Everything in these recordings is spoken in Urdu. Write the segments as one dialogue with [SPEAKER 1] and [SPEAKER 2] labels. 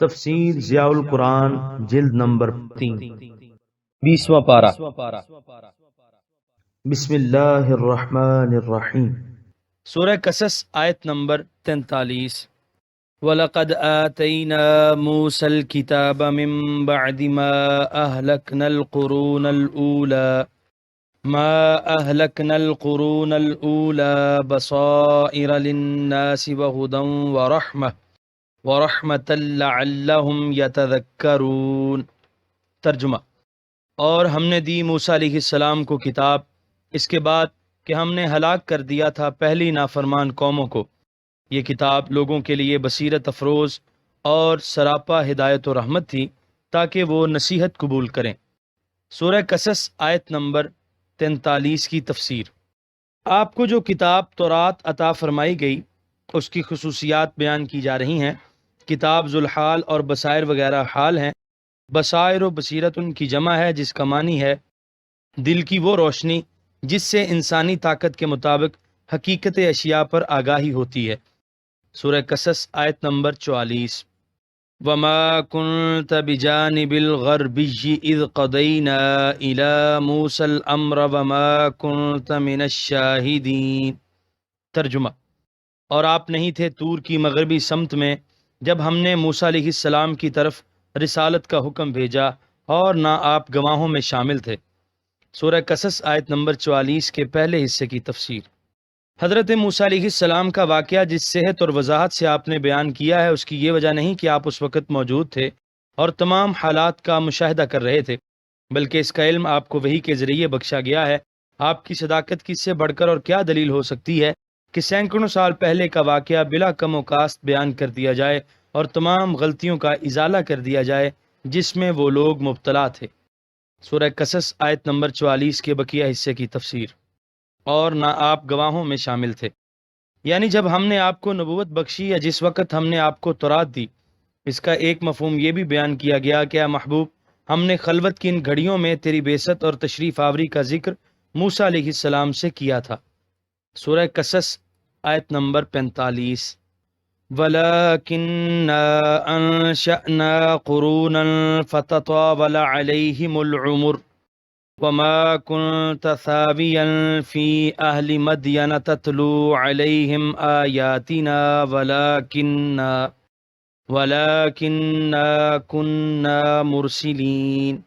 [SPEAKER 1] تفسیر ضیاء القرآن جلد نمبر 3
[SPEAKER 2] 20واں پارہ۔
[SPEAKER 1] بسم اللہ الرحمن الرحیم۔
[SPEAKER 2] سورہ قصص آیت نمبر 43۔ وَلَقَدْ آتَيْنَا مُوسَى الْكِتَابَ مِن بَعْدِ مَا أَهْلَكْنَا الْقُرُونَ الْأُولَى بَصَائِرَ لِلنَّاسِ وَهُدًى وَرَحْمَةً لَعَلَّهُمْ يَتَذَكَّرُونَ۔ ترجمہ۔ اور ہم نے دی موسیٰ علیہ السلام کو کتاب، اس کے بعد کہ ہم نے ہلاک کر دیا تھا پہلی نافرمان قوموں کو۔ یہ کتاب لوگوں کے لیے بصیرت افروز اور سراپا ہدایت و رحمت تھی تاکہ وہ نصیحت قبول کریں۔ سورہ قصص آیت نمبر 43 کی تفسیر۔ آپ کو جو کتاب تورات عطا فرمائی گئی اس کی خصوصیات بیان کی جا رہی ہیں۔ کتاب ذوالحال اور بصائر وغیرہ حال ہیں۔ بصائر و بصیرت ان کی جمع ہے جس کا معنی ہے دل کی وہ روشنی جس سے انسانی طاقت کے مطابق حقیقت اشیاء پر آگاہی ہوتی ہے۔ سورہ قصص آیت نمبر 44۔ وَمَا كُنْتَ بِجَانِبِ الْغَرْبِيِّ إِذْ قَضَيْنَا إِلَى مُوسَى الْأَمْرَ وَمَا كُنْتَ مِنَ الشَّاهِدِينَ۔ ترجمہ۔ اور آپ نہیں تھے طور کی مغربی سمت میں جب ہم نے موسیٰ علیہ السلام کی طرف رسالت کا حکم بھیجا، اور نہ آپ گواہوں میں شامل تھے۔ سورہ قصص آیت نمبر 44 کے پہلے حصے کی تفسیر۔ حضرت موسیٰ علیہ السلام کا واقعہ جس صحت اور وضاحت سے آپ نے بیان کیا ہے اس کی یہ وجہ نہیں کہ آپ اس وقت موجود تھے اور تمام حالات کا مشاہدہ کر رہے تھے، بلکہ اس کا علم آپ کو وحی کے ذریعے بخشا گیا ہے۔ آپ کی صداقت کی اس سے بڑھ کر اور کیا دلیل ہو سکتی ہے کہ سینکڑوں سال پہلے کا واقعہ بلا کم و کاست بیان کر دیا جائے اور تمام غلطیوں کا ازالہ کر دیا جائے جس میں وہ لوگ مبتلا تھے۔ سورہ قصص آیت نمبر 44 کے بقیہ حصے کی تفسیر۔ اور نہ آپ گواہوں میں شامل تھے، یعنی جب ہم نے آپ کو نبوت بخشی یا جس وقت ہم نے آپ کو تورات دی۔ اس کا ایک مفہوم یہ بھی بیان کیا گیا کہ اے محبوب، ہم نے خلوت کی ان گھڑیوں میں تیری بعثت اور تشریف آوری کا ذکر موسیٰ علیہ السلام سے کیا تھا۔ سورہ قصص آیت نمبر 45۔ وَلَكِنَّا أَنشَأْنَا قُرُونًا فَتَطَاوَلَ عَلَيْهِمُ الْعُمُرُ وَمَا كُنْتَ ثَاوِيًا فِي أَهْلِ مَدْيَنَ تَتْلُو عَلَيْهِمْ آيَاتِنَا وَلَكِنَّا كُنَّا مُرْسِلِينَ۔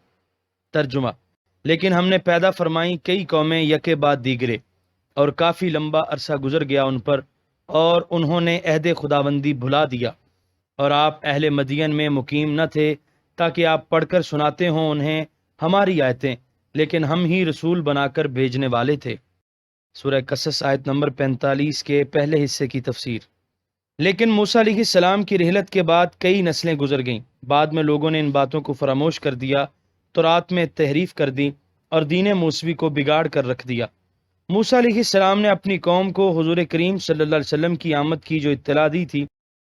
[SPEAKER 2] ترجمہ۔ لیکن ہم نے پیدا فرمائی کئی قومیں یکے بعد دیگرے، اور کافی لمبا عرصہ گزر گیا ان پر، اور انہوں نے عہد خداوندی بھلا دیا، اور آپ اہل مدین میں مقیم نہ تھے تاکہ آپ پڑھ کر سناتے ہوں انہیں ہماری آیتیں، لیکن ہم ہی رسول بنا کر بھیجنے والے تھے۔ سورہ قصص آیت نمبر 45 کے پہلے حصے کی تفسیر۔ لیکن موسیٰ علیہ السلام کی رحلت کے بعد کئی نسلیں گزر گئیں۔ بعد میں لوگوں نے ان باتوں کو فراموش کر دیا، تورات میں تحریف کر دی اور دین موسوی کو بگاڑ کر رکھ دیا۔ موسیٰ علیہ السلام نے اپنی قوم کو حضور کریم صلی اللہ علیہ وسلم کی آمد کی جو اطلاع دی تھی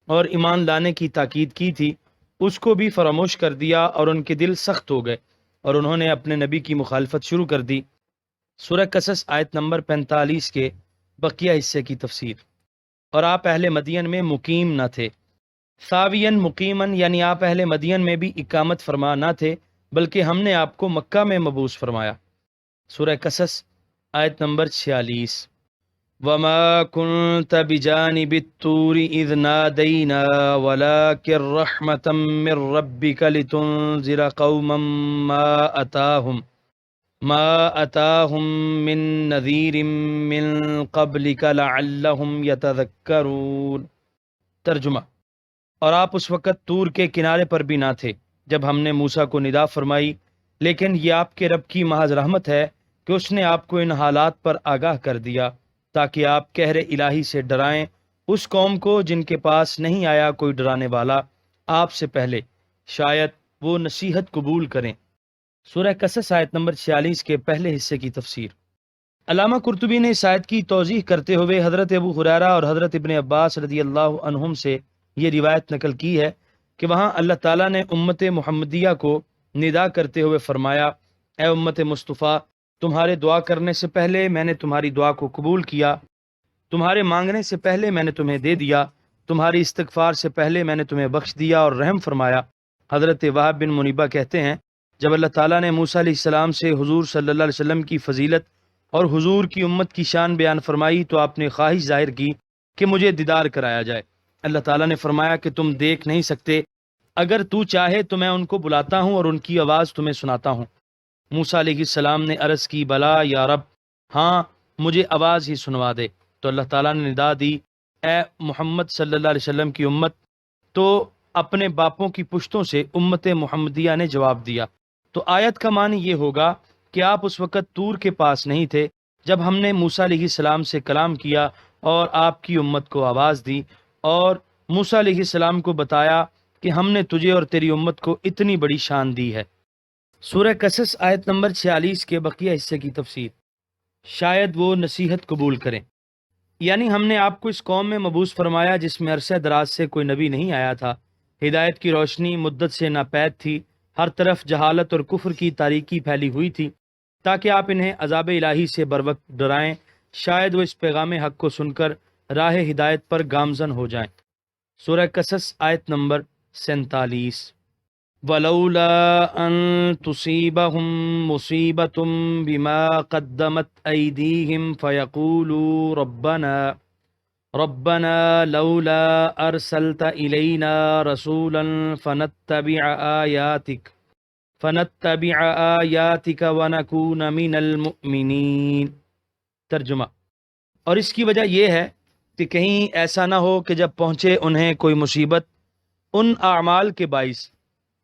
[SPEAKER 2] اور ایمان لانے کی تاکید کی تھی، اس کو بھی فراموش کر دیا، اور ان کے دل سخت ہو گئے اور انہوں نے اپنے نبی کی مخالفت شروع کر دی۔ سورہ قصص آیت نمبر 45 کے بقیہ حصے کی تفسیر۔ اور آپ اہل مدین میں مقیم نہ تھے۔ ثاوین مقیمن یعنی آپ اہل مدین میں بھی اقامت فرما نہ تھے، بلکہ ہم نے آپ کو مکہ میں مبعوث فرمایا۔ سورہ قصص آیت نمبر 46۔ وَمَا كُنْتَ بِجَانِبِ الطُّورِ إِذْ نَادَيْنَا وَلَكِنْ رَحْمَةً مِّن رَّبِّكَ لِتُنذِرَ قَوْمًا مَّا أَتَاهُم مِّن نَّذِيرٍ مِّن قَبْلِكَ لَعَلَّهُمْ يَتَذَكَّرُونَ۔ ترجمہ۔ اور آپ اس وقت طور کے کنارے پر بھی نہ تھے جب ہم نے موسیٰ کو ندا فرمائی، لیکن یہ آپ کے رب کی محض رحمت ہے کہ اس نے آپ کو ان حالات پر آگاہ کر دیا تاکہ آپ قہر الہی سے ڈرائیں اس قوم کو جن کے پاس نہیں آیا کوئی ڈرانے والا آپ سے پہلے، شاید وہ نصیحت قبول کریں۔ سورہ قصص آیت نمبر 46 کے پہلے حصے کی تفسیر۔ علامہ قرطبی نے اس آیت کی توضیح کرتے ہوئے حضرت ابو ہریرہ اور حضرت ابن عباس رضی اللہ عنہم سے یہ روایت نقل کی ہے کہ وہاں اللہ تعالیٰ نے امت محمدیہ کو ندا کرتے ہوئے فرمایا، اے امت مصطفیٰ، تمہارے دعا کرنے سے پہلے میں نے تمہاری دعا کو قبول کیا، تمہارے مانگنے سے پہلے میں نے تمہیں دے دیا، تمہاری استغفار سے پہلے میں نے تمہیں بخش دیا اور رحم فرمایا۔ حضرت وہب بن منیبہ کہتے ہیں جب اللہ تعالیٰ نے موسیٰ علیہ السلام سے حضور صلی اللہ علیہ وسلم کی فضیلت اور حضور کی امت کی شان بیان فرمائی تو آپ نے خواہش ظاہر کی کہ مجھے دیدار کرایا جائے۔ اللہ تعالیٰ نے فرمایا کہ تم دیکھ نہیں سکتے، اگر تو چاہے تو میں ان کو بلاتا ہوں اور ان کی آواز تمہیں سناتا ہوں۔ موسیٰ علیہ السلام نے عرض کی بلا یا رب، ہاں مجھے آواز ہی سنوا دے۔ تو اللہ تعالیٰ نے ندا دی اے محمد صلی اللہ علیہ وسلم کی امت، تو اپنے باپوں کی پشتوں سے امت محمدیہ نے جواب دیا۔ تو آیت کا معنی یہ ہوگا کہ آپ اس وقت طور کے پاس نہیں تھے جب ہم نے موسیٰ علیہ السلام سے کلام کیا اور آپ کی امت کو آواز دی اور موسیٰ علیہ السلام کو بتایا کہ ہم نے تجھے اور تیری امت کو اتنی بڑی شان دی ہے۔ سورہ قصص آیت نمبر 46 کے بقیہ حصے کی تفسیر۔ شاید وہ نصیحت قبول کریں، یعنی ہم نے آپ کو اس قوم میں مبعوث فرمایا جس میں عرصہ دراز سے کوئی نبی نہیں آیا تھا۔ ہدایت کی روشنی مدت سے ناپید تھی، ہر طرف جہالت اور کفر کی تاریکی پھیلی ہوئی تھی، تاکہ آپ انہیں عذاب الہی سے بروقت ڈرائیں، شاید وہ اس پیغام حق کو سن کر راہ ہدایت پر گامزن ہو جائیں۔ سورہ قصص آیت نمبر 47۔ وَلَوْلَا أَن تُصِيبَهُم مُّصِيبَةٌ بِمَا قَدَّمَتْ أَيْدِيهِمْ فَيَقُولُوا رَبَّنَا لَوْلَا أَرْسَلْتَ إِلَيْنَا رَسُولًا فَنَتَّبِعَ آيَاتِكَ وَنَكُونَ مِنَ الْمُؤْمِنِينَ۔ ترجمہ۔ اور اس کی وجہ یہ ہے کہ کہیں ایسا نہ ہو کہ جب پہنچے انہیں کوئی مصیبت ان اعمال کے باعث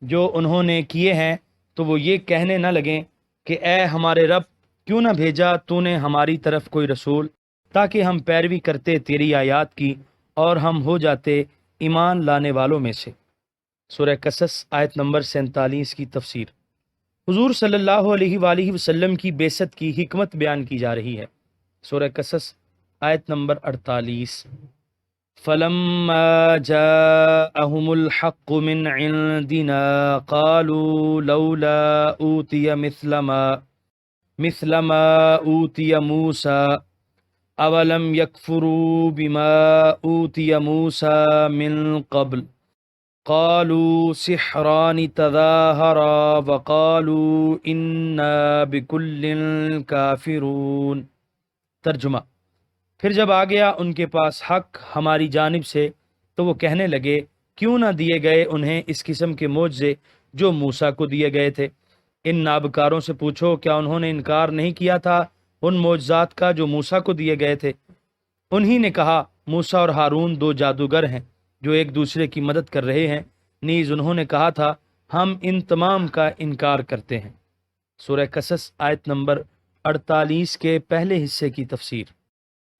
[SPEAKER 2] جو انہوں نے کیے ہیں تو وہ یہ کہنے نہ لگیں کہ اے ہمارے رب، کیوں نہ بھیجا تو نے ہماری طرف کوئی رسول تاکہ ہم پیروی کرتے تیری آیات کی اور ہم ہو جاتے ایمان لانے والوں میں سے۔ سورہ قصص آیت نمبر 47 کی تفسیر۔ حضور صلی اللہ علیہ وآلہ وسلم کی بعثت کی حکمت بیان کی جا رہی ہے۔ سورہ قصص آیت نمبر 48۔ فَلَمَّا جَاءَهُمُ الْحَقُّ مِنْ عِنْدِنَا قَالُوا لَوْلَا أُوتِيَ مِثْلَ مَا أُوتِيَ مُوسَى أَوَلَمْ يَكْفُرُوا بِمَا أُوتِيَ مُوسَى مِنْ قَبْلُ قَالُوا سِحْرَانِ تَظَاهَرَا وَقَالُوا إِنَّا بِكُلٍّ كَافِرُونَ۔ ترجمہ۔ پھر جب آ گیا ان کے پاس حق ہماری جانب سے تو وہ کہنے لگے کیوں نہ دیے گئے انہیں اس قسم کے معجزے جو موسیٰ کو دیے گئے تھے۔ ان نابکاروں سے پوچھو کیا انہوں نے انکار نہیں کیا تھا ان معجزات کا جو موسیٰ کو دیے گئے تھے؟ انہی نے کہا موسیٰ اور ہارون دو جادوگر ہیں جو ایک دوسرے کی مدد کر رہے ہیں، نیز انہوں نے کہا تھا ہم ان تمام کا انکار کرتے ہیں۔ سورہ قصص آیت نمبر 48 کے پہلے حصے کی تفسیر۔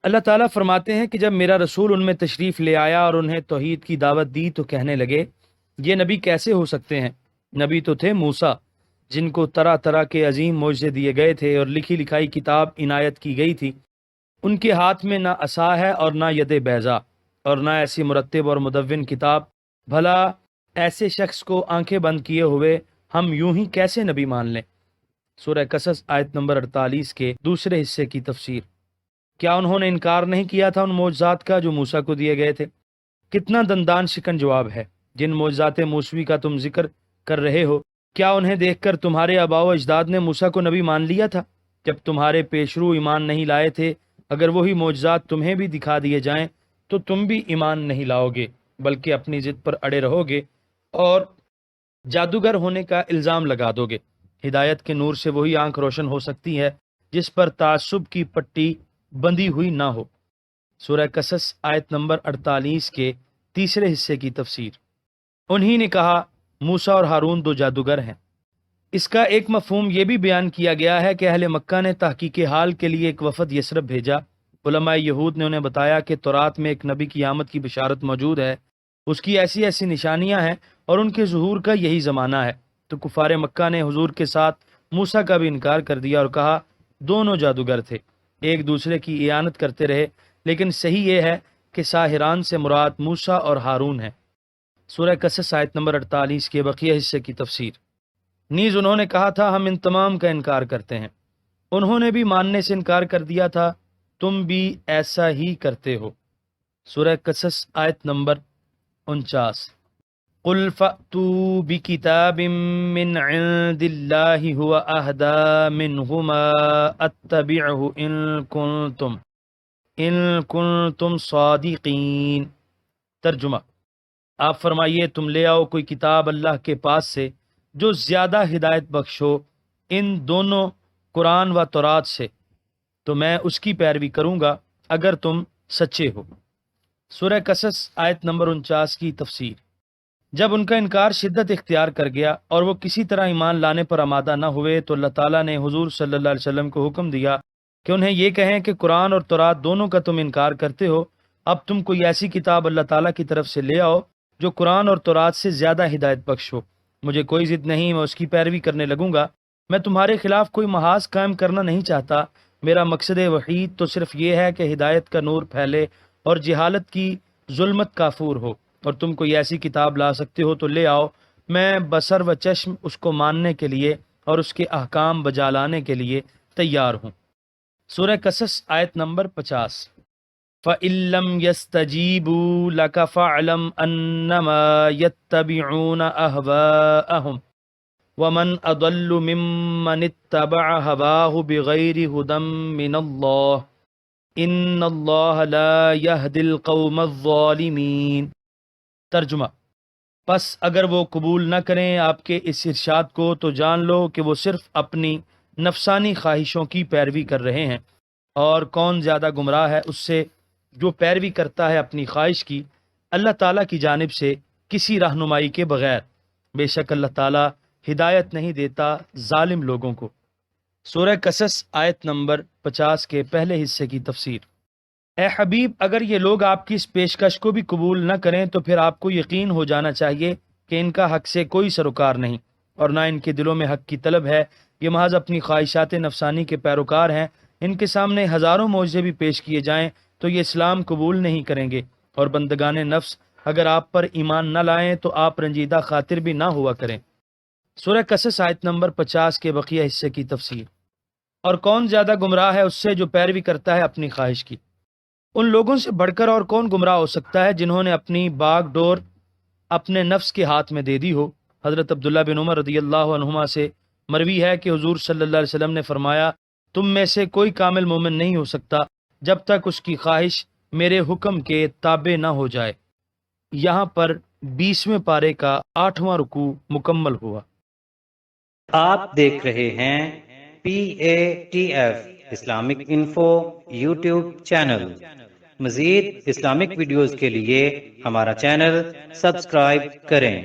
[SPEAKER 2] اللہ تعالیٰ فرماتے ہیں کہ جب میرا رسول ان میں تشریف لے آیا اور انہیں توحید کی دعوت دی تو کہنے لگے یہ نبی کیسے ہو سکتے ہیں؟ نبی تو تھے موسیٰ جن کو طرح طرح کے عظیم معجزے دیے گئے تھے اور لکھی لکھائی کتاب عنایت کی گئی تھی۔ ان کے ہاتھ میں نہ عصا ہے اور نہ ید بیضا اور نہ ایسی مرتب اور مدون کتاب، بھلا ایسے شخص کو آنکھیں بند کیے ہوئے ہم یوں ہی کیسے نبی مان لیں؟ سورہ قصص آیت نمبر 48 کے دوسرے حصے کی تفسیر۔ کیا انہوں نے انکار نہیں کیا تھا ان معجزات کا جو موسیٰ کو دیے گئے تھے؟ کتنا دندان شکن جواب ہے۔ جن معجزات موسوی کا تم ذکر کر رہے ہو، کیا انہیں دیکھ کر تمہارے آباء و اجداد نے موسیٰ کو نبی مان لیا تھا جب تمہارے پیشرو ایمان نہیں لائے تھے؟ اگر وہی معجزات تمہیں بھی دکھا دیے جائیں تو تم بھی ایمان نہیں لاؤ گے، بلکہ اپنی ضد پر اڑے رہو گے اور جادوگر ہونے کا الزام لگا دو گے۔ ہدایت کے نور سے وہی آنکھ روشن ہو سکتی ہے جس پر تعصب کی پٹی بندھی ہوئی نہ ہو۔ سورہ قصص آیت نمبر 48 کے تیسرے حصے کی تفسیر۔ انہی نے کہا موسیٰ اور ہارون دو جادوگر ہیں۔ اس کا ایک مفہوم یہ بھی بیان کیا گیا ہے کہ اہل مکہ نے تحقیق حال کے لیے ایک وفد یثرب بھیجا۔ علماء یہود نے انہیں بتایا کہ تورات میں ایک نبی کی آمد کی بشارت موجود ہے، اس کی ایسی ایسی نشانیاں ہیں اور ان کے ظہور کا یہی زمانہ ہے۔ تو کفار مکہ نے حضور کے ساتھ موسیٰ کا بھی انکار کر دیا اور کہا دونوں جادوگر تھے، ایک دوسرے کی اعانت کرتے رہے، لیکن صحیح یہ ہے کہ ساحران سے مراد موسیٰ اور ہارون ہیں۔ سورہ قصص آیت نمبر 48 کے بقیہ حصے کی تفسیر۔ نیز انہوں نے کہا تھا ہم ان تمام کا انکار کرتے ہیں، انہوں نے بھی ماننے سے انکار کر دیا تھا، تم بھی ایسا ہی کرتے ہو۔ سورہ قصص آیت نمبر 49۔ قل فأتوا بكتاب من عند الله هو أهدى منهما أتبعه إن كنتم صادقین۔ ترجمہ، آپ فرمائیے تم لے آؤ کوئی کتاب اللہ کے پاس سے جو زیادہ ہدایت بخش ہو ان دونوں قرآن و تورات سے، تو میں اس کی پیروی کروں گا اگر تم سچے ہو۔ سورہ قصص آیت نمبر 49 کی تفسیر۔ جب ان کا انکار شدت اختیار کر گیا اور وہ کسی طرح ایمان لانے پر آمادہ نہ ہوئے تو اللہ تعالیٰ نے حضور صلی اللہ علیہ وسلم کو حکم دیا کہ انہیں یہ کہیں کہ قرآن اور تورات دونوں کا تم انکار کرتے ہو، اب تم کوئی ایسی کتاب اللہ تعالیٰ کی طرف سے لے آؤ جو قرآن اور تورات سے زیادہ ہدایت بخش ہو۔ مجھے کوئی ضد نہیں، میں اس کی پیروی کرنے لگوں گا۔ میں تمہارے خلاف کوئی محاذ قائم کرنا نہیں چاہتا، میرا مقصد وحید تو صرف یہ ہے کہ ہدایت کا نور پھیلے اور جہالت کی ظلمت کافور ہو، اور تم کوئی ایسی کتاب لا سکتے ہو تو لے آؤ، میں بصر و چشم اس کو ماننے کے لیے اور اس کے احکام بجا لانے کے لیے تیار ہوں۔ سورہ قصص آیت نمبر 50۔ فَإِن لَّمْ يَسْتَجِيبُوا لَكَ فَاعْلَمْ أَنَّمَا يَتَّبِعُونَ أَهْوَاءَهُمْ وَمَنْ أَضَلُّ مِمَّنِ اتَّبَعَ هَوَاهُ بِغَيْرِ هُدًى مِّنَ اللَّهِ إِنَّ اللَّهَ لَا يَهْدِي الْقَوْمَ الظَّالِمِينَ۔ ترجمہ، پس اگر وہ قبول نہ کریں آپ کے اس ارشاد کو تو جان لو کہ وہ صرف اپنی نفسانی خواہشوں کی پیروی کر رہے ہیں، اور کون زیادہ گمراہ ہے اس سے جو پیروی کرتا ہے اپنی خواہش کی اللہ تعالیٰ کی جانب سے کسی رہنمائی کے بغیر۔ بے شک اللہ تعالیٰ ہدایت نہیں دیتا ظالم لوگوں کو۔ سورہ قصص آیت نمبر 50 کے پہلے حصے کی تفسیر۔ اے حبیب، اگر یہ لوگ آپ کی اس پیشکش کو بھی قبول نہ کریں تو پھر آپ کو یقین ہو جانا چاہیے کہ ان کا حق سے کوئی سروکار نہیں، اور نہ ان کے دلوں میں حق کی طلب ہے، یہ محض اپنی خواہشات نفسانی کے پیروکار ہیں۔ ان کے سامنے ہزاروں معجزے بھی پیش کیے جائیں تو یہ اسلام قبول نہیں کریں گے، اور بندگان نفس اگر آپ پر ایمان نہ لائیں تو آپ رنجیدہ خاطر بھی نہ ہوا کریں۔ سورہ قصص آیت نمبر 50 کے بقیہ حصے کی تفسیر۔ اور کون زیادہ گمراہ ہے اس سے جو پیروی کرتا ہے اپنی خواہش کی۔ ان لوگوں سے بڑھ کر اور کون گمراہ ہو سکتا ہے جنہوں نے اپنی باغ ڈور اپنے نفس کے ہاتھ میں دے دی ہو۔ حضرت عبداللہ بن عمر رضی اللہ عنہما سے مروی ہے کہ حضور صلی اللہ علیہ وسلم نے فرمایا، تم میں سے کوئی کامل مومن نہیں ہو سکتا جب تک اس کی خواہش میرے حکم کے تابع نہ ہو جائے۔ یہاں پر 20ویں پارے کا 8واں رکوع مکمل ہوا۔
[SPEAKER 3] آپ دیکھ رہے ہیں PATF Islamic info YouTube channel. مزید اسلامک ویڈیوز کے لیے ہمارا چینل سبسکرائب کریں۔